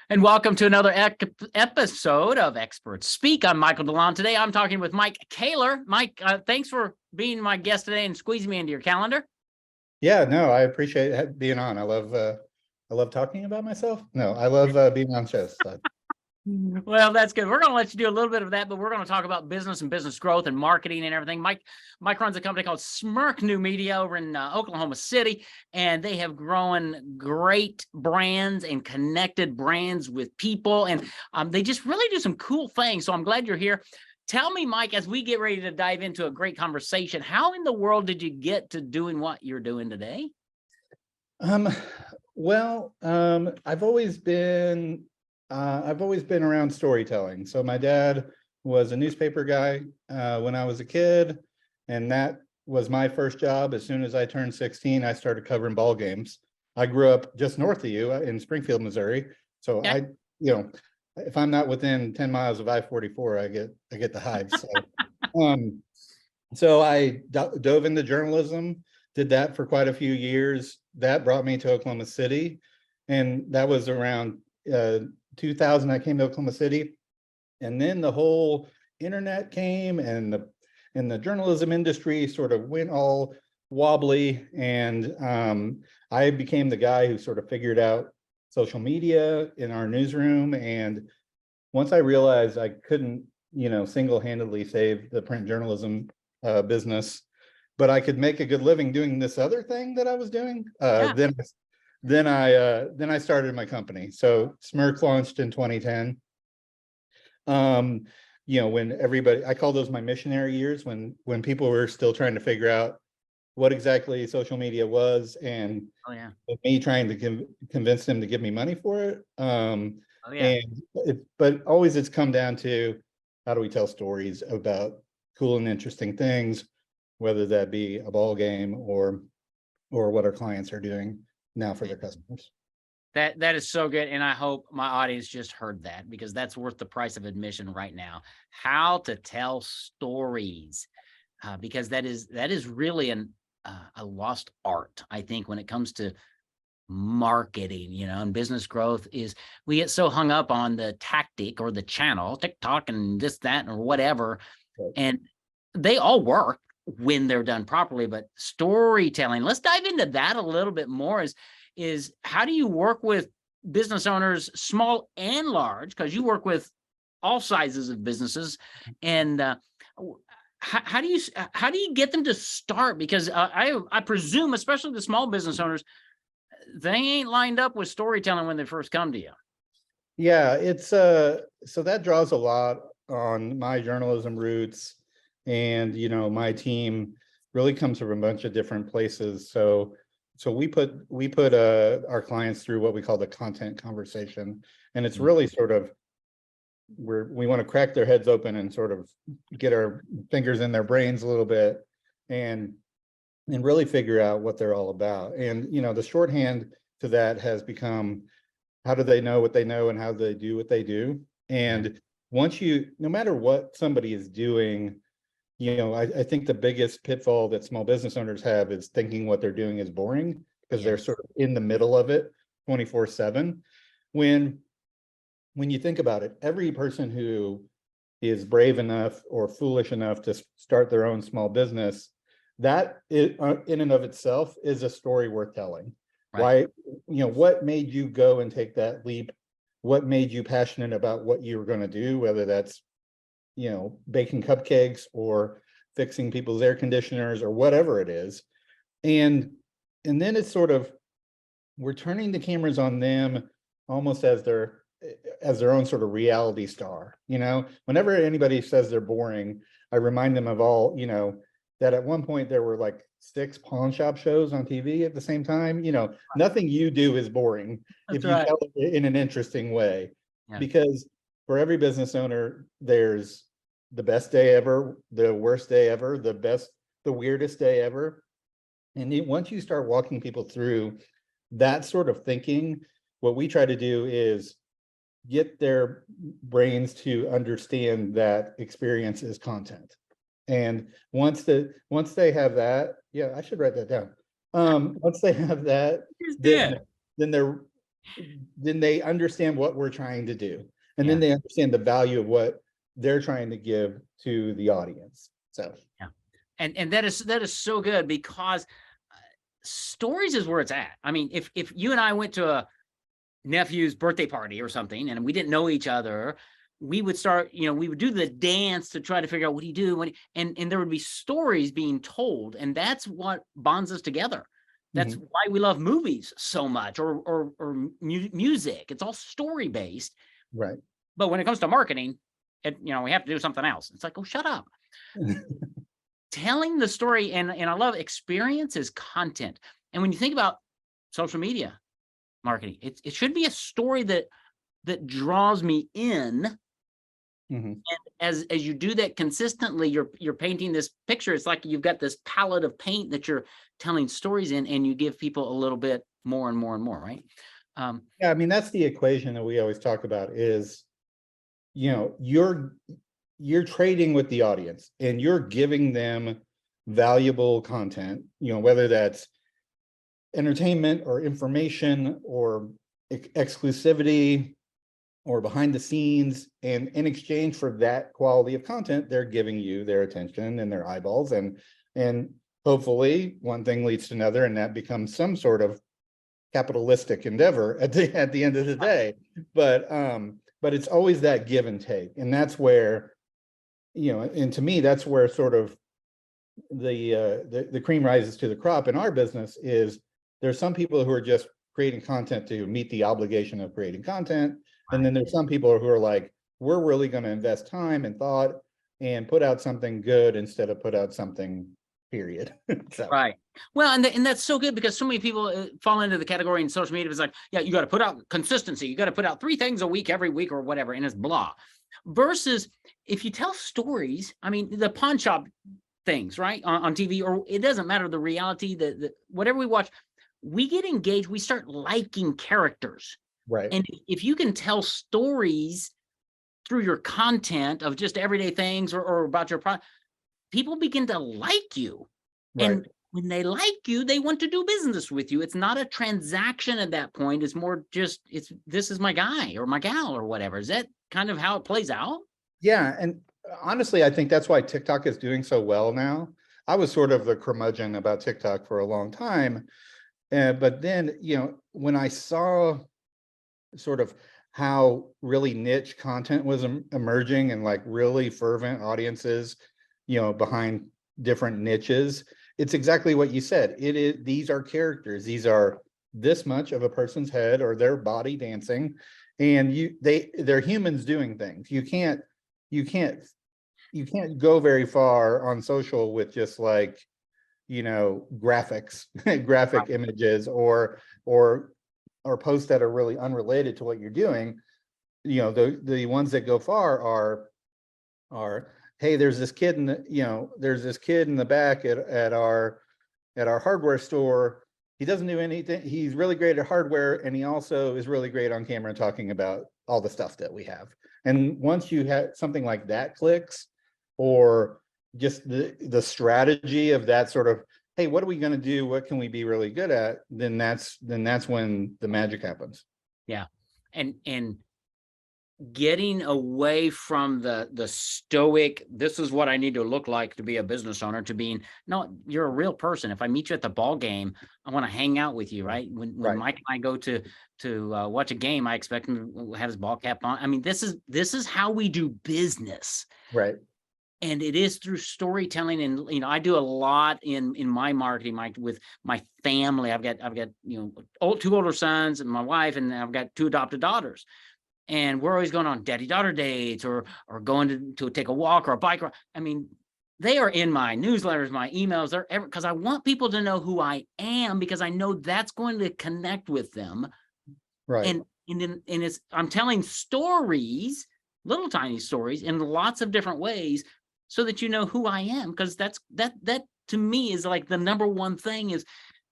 And welcome to another episode of Experts Speak. I'm Michael DeLon. Today I'm talking with Mike Koehler. Mike, thanks for being my guest today and squeezing me into your calendar. Yeah, no, I appreciate being on. I love talking about myself. No, I love being on shows. So. Well, that's good. We're going to let you do a little bit of that, but we're going to talk about business and business growth and marketing and everything. Mike runs a company called Smirk New Media over in Oklahoma City, and they have grown great brands and connected brands with people, and they just really do some cool things. So I'm glad you're here. Tell me, Mike, as we get ready to dive into a great conversation, how in the world did you get to doing what you're doing today? I've always been around storytelling. So my dad was a newspaper guy when I was a kid, and that was my first job. As soon as I turned 16, I started covering ball games. I grew up just north of you in Springfield, Missouri. So Okay. if I'm not within 10 miles of I-44, I get the hives. So I dove into journalism, did that for quite a few years. That brought me to Oklahoma City, and that was around 2000. I came to Oklahoma City, and then the whole internet came, and the journalism industry sort of went all wobbly, and I became the guy who sort of figured out social media in our newsroom. And once I realized I couldn't, single-handedly save the print journalism business, but I could make a good living doing this other thing that I was doing, then I started my company. So Smirk launched in 2010. When everybody, I call those my missionary years, when people were still trying to figure out what exactly social media was, and me trying to convince them to give me money for it. But always it's come down to, how do we tell stories about cool and interesting things, whether that be a ball game or what our clients are doing now for their customers. That is so good, and I hope my audience just heard that, because that's worth the price of admission right now. How to tell stories, because that is really a lost art, I think, when it comes to marketing, and business growth. Is we get so hung up on the tactic or the channel, TikTok and this, that, or whatever, Right. And they all work when they're done properly. But storytelling, let's dive into that a little bit more. Is how do you work with business owners, small and large, because you work with all sizes of businesses, and how do you get them to start? Because I presume, especially the small business owners, they ain't lined up with storytelling when they first come to you. Yeah, it's so that draws a lot on my journalism roots, and my team really comes from a bunch of different places. So we put our clients through what we call the content conversation, and it's really sort of we want to crack their heads open and sort of get our fingers in their brains a little bit, and really figure out what they're all about. And the shorthand to that has become, how do they know what they know, and how do they do what they do? And once no matter what somebody is doing, I think the biggest pitfall that small business owners have is thinking what they're doing is boring, because they're sort of in the middle of it 24/7. When you think about it, every person who is brave enough or foolish enough to start their own small business, that in and of itself is a story worth telling. Right. Why, what made you go and take that leap? What made you passionate about what you were going to do, whether that's, baking cupcakes or fixing people's air conditioners or whatever it is. And then it's sort of, we're turning the cameras on them almost as their own sort of reality star. Whenever anybody says they're boring, I remind them of all, that at one point there were like 6 pawn shop shows on TV at the same time. Nothing you do is boring if you tell it in an interesting way. Yeah. Because for every business owner, there's the best day ever, the worst day ever, the weirdest day ever. And once you start walking people through that sort of thinking, what we try to do is get their brains to understand that experience is content. And once they have that, I should write that down. Once they have that, then they're then they understand what we're trying to do. And Yeah. then they understand the value of what they're trying to give to the audience. So Yeah. And that is so good, because stories is where it's at. I mean, if you and I went to a nephew's birthday party or something and we didn't know each other, we would start, we would do the dance to try to figure out what do you do, and there would be stories being told, and that's what bonds us together. That's why we love movies so much, or music. It's all story based. right. But when it comes to marketing, we have to do something else. It's like, oh, shut up. Telling the story, and I love experience is content. And when you think about social media marketing, it should be a story that draws me in. And as you do that consistently, you're painting this picture. It's like you've got this palette of paint that you're telling stories in, and you give people a little bit more and more and more, right? Yeah, I mean, that's the equation that we always talk about is, you're trading with the audience and you're giving them valuable content, whether that's entertainment or information or exclusivity or behind the scenes. And in exchange for that quality of content, they're giving you their attention and their eyeballs, and hopefully one thing leads to another, and that becomes some sort of capitalistic endeavor at the end of the day. But it's always that give and take, and that's where, and to me, that's where sort of the cream rises to the crop in our business. Is there's some people who are just creating content to meet the obligation of creating content, and then there's some people who are like, we're really going to invest time and thought and put out something good instead of put out something, period. So. Right. Well, and that's so good, because so many people fall into the category in social media. It's like, yeah, you got to put out consistency. You got to put out 3 things a week, every week, or whatever. And it's blah. Versus if you tell stories, I mean, the pawn shop things, right? On TV, or it doesn't matter, the reality, the whatever we watch, we get engaged. We start liking characters. Right. And if you can tell stories through your content of just everyday things, or about your product, people begin to like you. Right. And when they like you, they want to do business with you. It's not a transaction at that point. It's more just, this is my guy or my gal or whatever. Is that kind of how it plays out? Yeah. And honestly, I think that's why TikTok is doing so well now. I was sort of the curmudgeon about TikTok for a long time. But then, when I saw sort of how really niche content was emerging, and like really fervent audiences, behind different niches, it's exactly what you said. These are characters. These are this much of a person's head or their body dancing, and they're humans doing things. You can't go very far on social with just like, graphics, graphic images, or posts that are really unrelated to what you're doing. The ones that go far are, hey, there's this kid in the back at our hardware store. He doesn't do anything. He's really great at hardware, and he also is really great on camera talking about all the stuff that we have. And once you have something like that clicks, or just the strategy of that sort of, hey, what are we going to do? What can we be really good at? Then that's when the magic happens. Yeah. And getting away from the stoic, this is what I need to look like to be a business owner, to being, no, you're a real person. If I meet you at the ball game, I want to hang out with you, right? When Mike and I go to watch a game, I expect him to have his ball cap on. I mean, this is how we do business. Right. And it is through storytelling. And, I do a lot in my marketing, with my family. I've got, 2 older sons and my wife, and I've got 2 adopted daughters. And we're always going on daddy-daughter dates, or going to take a walk or a bike ride. I mean, they are in my newsletters, my emails, because I want people to know who I am, because I know that's going to connect with them. Right. And it's, I'm telling stories, little tiny stories, in lots of different ways, so that you know who I am. Because that to me is like the number one thing is,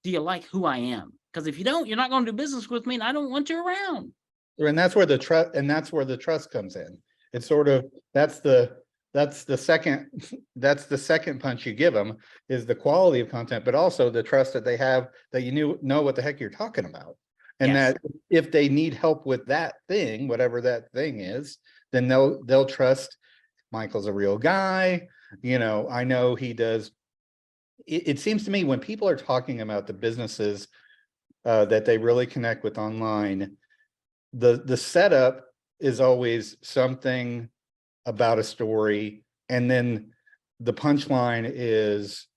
do you like who I am? Because if you don't, you're not going to do business with me, and I don't want you around. And that's where the trust comes in. It's sort of, that's the second punch you give them, is the quality of content, but also the trust that they have, that know what the heck you're talking about. And Yes. that if they need help with that thing, whatever that thing is, then they'll trust Michael's a real guy. I know he does. It seems to me when people are talking about the businesses that they really connect with online, the setup is always something about a story, and then the punchline is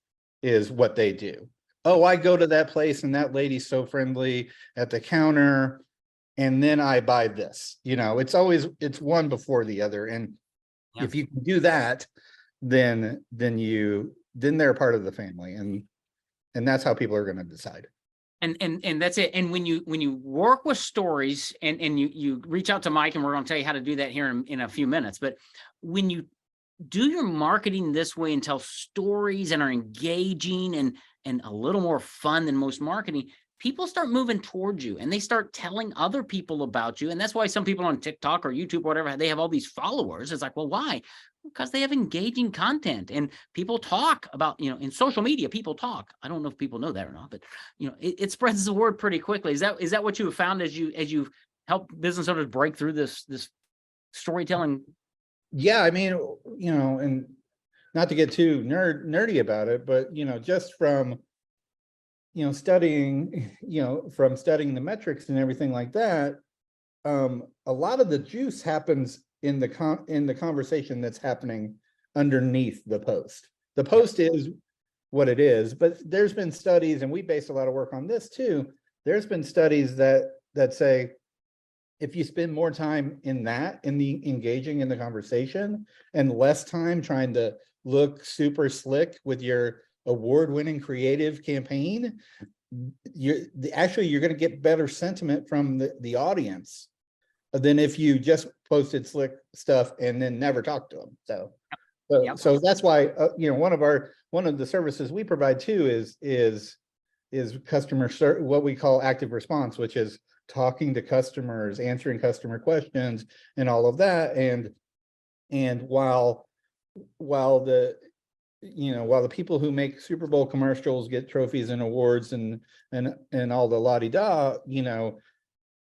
what they do. Oh, I go to that place and that lady's so friendly at the counter, and then I buy this. It's one before the other. And Yeah. if you can do that, then they're part of the family, and that's how people are going to decide. And that's it. And when you work with stories and you reach out to Mike, and we're going to tell you how to do that here in a few minutes. But when you do your marketing this way and tell stories and are engaging and a little more fun than most marketing, people start moving towards you and they start telling other people about you. And that's why some people on TikTok or YouTube or whatever, they have all these followers. It's like, well, why? Because they have engaging content, and people talk about, in social media, people talk. I don't know if people know that or not, but it spreads the word pretty quickly. Is that what you have found as you help business owners break through this storytelling? Yeah, I mean, and not to get too nerdy about it, but just from studying, studying the metrics and everything like that, a lot of the juice happens in the conversation that's happening underneath the post. The post is what it is, but there's been studies, and we base a lot of work on this too. There's been studies that say if you spend more time in the engaging in the conversation and less time trying to look super slick with your award-winning creative campaign, you're going to get better sentiment from the audience than if you just posted slick stuff and then never talked to them. So that's why one of the services we provide too is customer what we call active response, which is talking to customers, answering customer questions, and all of that. And while the people who make Super Bowl commercials get trophies and awards and all the la-di-da,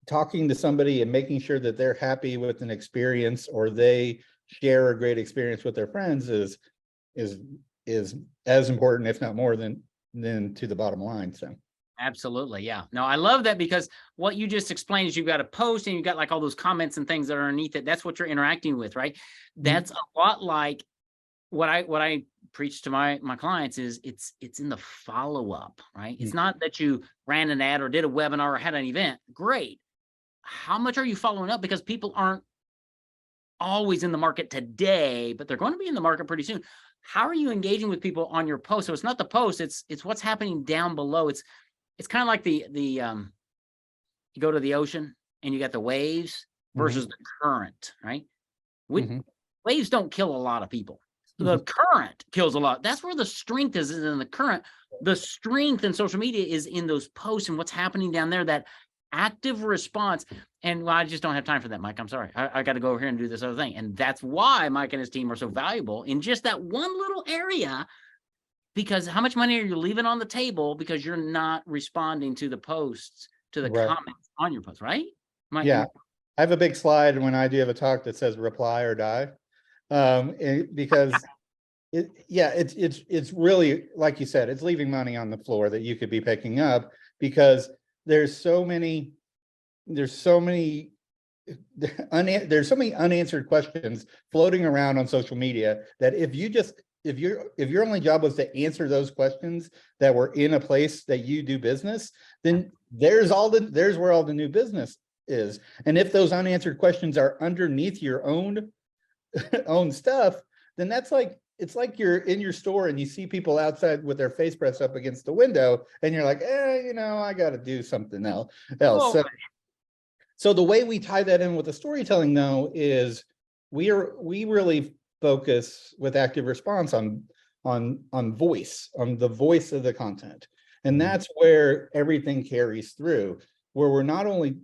talking to somebody and making sure that they're happy with an experience or they share a great experience with their friends is as important, if not more than to the bottom line. So Absolutely. Yeah. No, I love that, because what you just explained is you've got a post and you've got like all those comments and things that are underneath it. That's what you're interacting with, right? That's a lot like what I preach to my clients is it's in the follow-up, right? It's not that you ran an ad or did a webinar or had an event. Great. How much are you following up? Because people aren't always in the market today, but they're going to be in the market pretty soon. How are you engaging with people on your post? So it's not the post, it's what's happening down below. It's kind of like the you go to the ocean and you got the waves versus the current, right? Waves don't kill a lot of people. The current kills a lot. That's where the strength is in the current. The strength in social media is in those posts and what's happening down there, that active response. And I just don't have time for that, Mike. I'm sorry. I got to go over here and do this other thing. And that's why Mike and his team are so valuable in just that one little area. Because how much money are you leaving on the table because you're not responding to the posts, to the comments on your post, right? Yeah, I have a big slide when I do have a talk that says reply or die, because it's really, like you said, it's leaving money on the floor that you could be picking up, because there's so many unanswered questions floating around on social media that if your only job was to answer those questions that were in a place that you do business, then there's where all the new business is. And if those unanswered questions are underneath your own stuff, then it's like you're in your store and you see people outside with their face pressed up against the window and you're like, I got to do something else. So the way we tie that in with the storytelling, though, is we really focus with active response on voice, on the voice of the content. And that's where everything carries through, where we're not only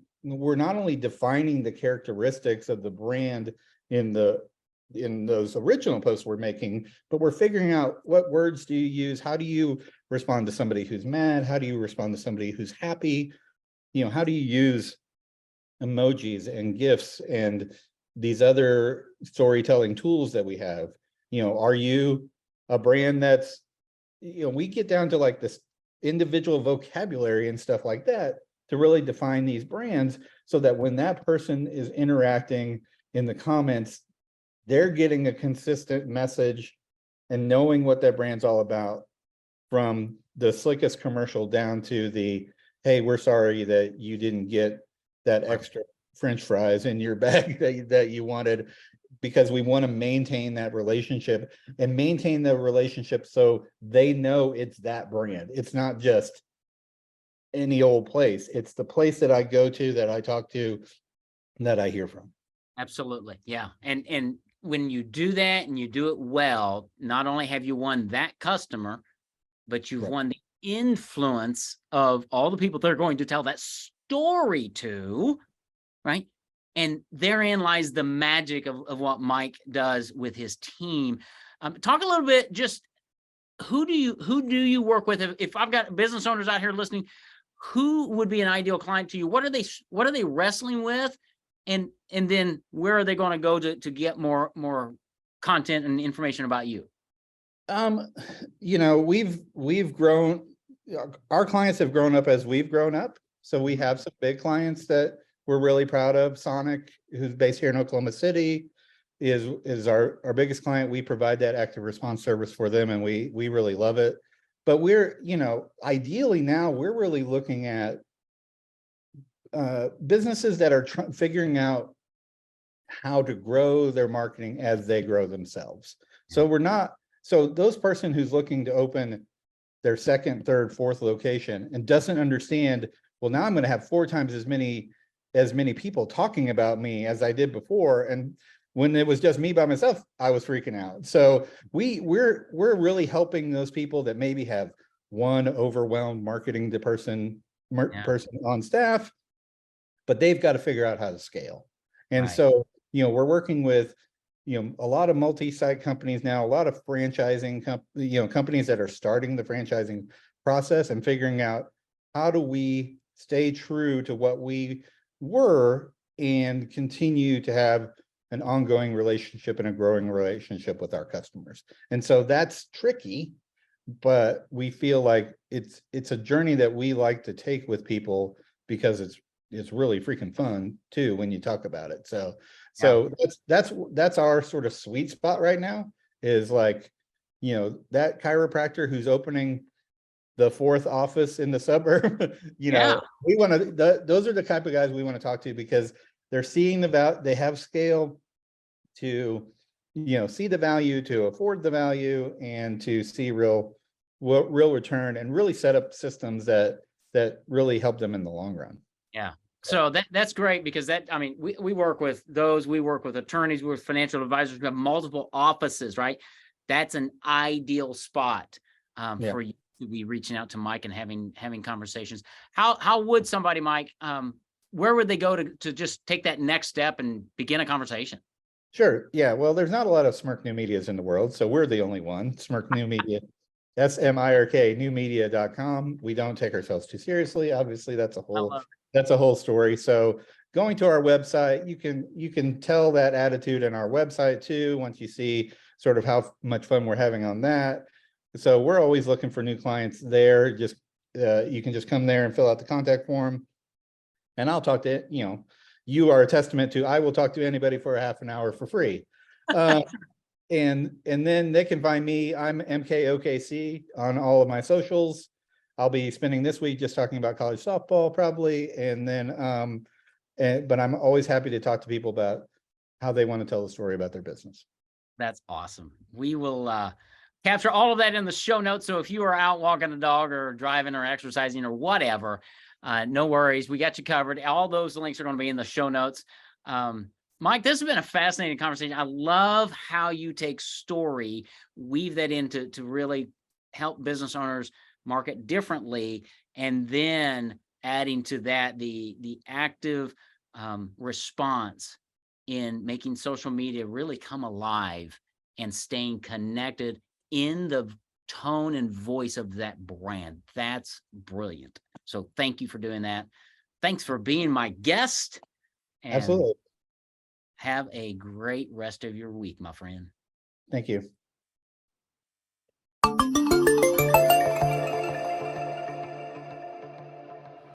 defining the characteristics of the brand in those original posts we're making, but we're figuring out what words do you use, how do you respond to somebody who's mad, how do you respond to somebody who's happy, how do you use emojis and GIFs and these other storytelling tools that we have? Are you a brand that's, we get down to like this individual vocabulary and stuff like that to really define these brands, so that when that person is interacting in the comments, they're getting a consistent message and knowing what that brand's all about, from the slickest commercial down to the, hey, we're sorry that you didn't get that extra French fries in your bag that you wanted, because we want to maintain that relationship and maintain the relationship so they know it's that brand. It's not just any old place. It's the place that I go to, that I talk to, that I hear from. Absolutely. Yeah. And when you do that and you do it well, not only have you won that customer, but you've Right. won the influence of all the people they're going to tell that story to, right? And therein lies the magic of what Mike does with his team. Talk a little bit, just who do you work with? If I've got business owners out here listening, who would be an ideal client to you? What are they wrestling with? And then where are they going to go to get more content and information about you? We've grown, our clients have grown up as we've grown up. So we have some big clients that we're really proud of. Sonic, who's based here in Oklahoma City, is our biggest client. We provide that active response service for them, and we really love it. But we're, ideally now we're really looking at businesses that are figuring out how to grow their marketing as they grow themselves. So those person who's looking to open their second, third, fourth location and doesn't understand, well, now I'm going to have 4 times as many people talking about me as I did before. And when it was just me by myself, I was freaking out. So we're really helping those people that maybe have one overwhelmed marketing person on staff, but they've got to figure out how to scale. And Right. so, we're working with, a lot of multi-site companies now, a lot of franchising companies that are starting the franchising process and figuring out, how do we stay true to what we were and continue to have an ongoing relationship and a growing relationship with our customers. And so that's tricky, but we feel like it's a journey that we like to take with people, because it's really freaking fun too when you talk about it. So that's our sort of sweet spot right now, is like, that chiropractor who's opening the 4th office in the suburb, we want to, those are the type of guys we want to talk to, because they're seeing they have scale to, see the value, to afford the value, and to see real return, and really set up systems that really help them in the long run. Yeah. So that's great, because we work with those, we work with attorneys, with financial advisors, we have multiple offices, right? That's an ideal spot for you to be reaching out to Mike and having conversations. How would somebody, Mike, where would they go to just take that next step and begin a conversation? Sure. Yeah. Well, there's not a lot of Smirk New Medias in the world, so we're the only one. Smirk New Media. SMIRK newmedia.com. We don't take ourselves too seriously. Obviously, that's a whole story. So going to our website, you can tell that attitude in our website too, once you see sort of how much fun we're having on that. So we're always looking for new clients there. Just you can just come there and fill out the contact form, and I'll talk to you are a testament to, I will talk to anybody for a half an hour for free. And then they can find me. I'm MKOKC on all of my socials. I'll be spending this week just talking about college softball probably. And then, but I'm always happy to talk to people about how they want to tell the story about their business. That's awesome. We will capture all of that in the show notes. So if you are out walking a dog or driving or exercising or whatever, no worries. We got you covered. All those links are going to be in the show notes. Mike, this has been a fascinating conversation. I love how you take story, weave that into to really help business owners market differently, and then adding to that the active response in making social media really come alive and staying connected in the tone and voice of that brand. That's brilliant. So thank you for doing that. thanks for being my guest. And Absolutely. have a great rest of your week, my friend. Thank you.